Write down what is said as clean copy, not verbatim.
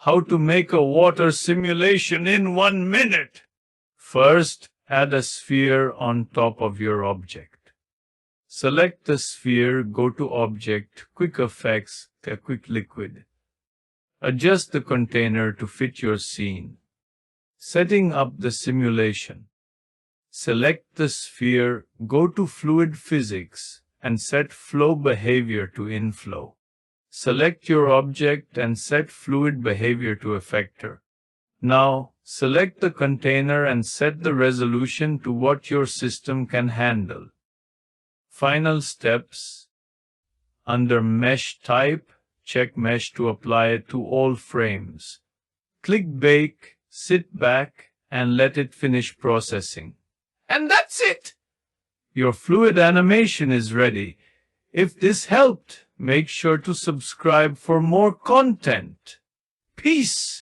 How to make a water simulation in 1 minute. First, add a sphere on top of your object. Select the sphere, go to Object, Quick Effects, Quick Liquid. Adjust the container to fit your scene. Setting up the simulation. Select the sphere, go to Fluid Physics, and set Flow Behavior to Inflow. Select your object and set Fluid Behavior to Effector. Now, select the container and set the resolution to what your system can handle. Final steps. Under Mesh Type, check Mesh to apply it to all frames. Click Bake, sit back, and let it finish processing. And that's it! Your fluid animation is ready. If this helped, make sure to subscribe for more content. Peace!